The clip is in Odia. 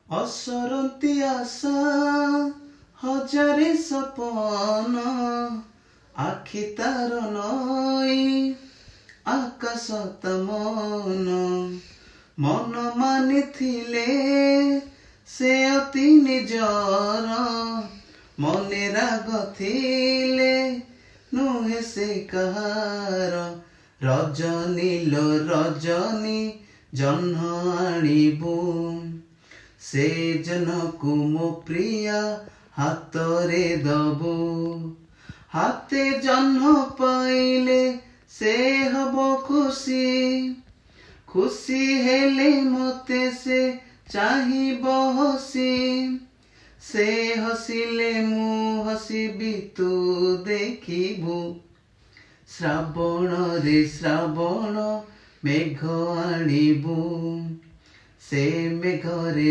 ଅସରନ୍ତି ଆଶା ହଜାରେ ସପନ ଆଖି ତାର ନଈ ଆକାଶ ତା ମନ ମାନିଥିଲେ ସେ ଅତି ନିଜର ମନେ ରାଗ ଥିଲେ ନୁହେଁ ସେ କାହାର ରଜନୀ ଲୋ ରଜନୀ ଜହ୍ନ ଆଣିବୁ ସେ ଜହ୍ନକୁ ମୋ ପ୍ରିୟା ହାତରେ ଦବୁ ହାତେ ଜହ୍ନ ପାଇଲେ ସେ ହବ ଖୁସି ଖୁସି ହେଲେ ମତେ ସେ ଚାହିଁବ ହସି ସେ ହସିଲେ ମୁଁ ହସିବି ତୁ ଦେଖିବୁ ଶ୍ରାବଣରେ ଶ୍ରାବଣ ମେଘ ଆଣିବୁ ସେ ମେଘରେ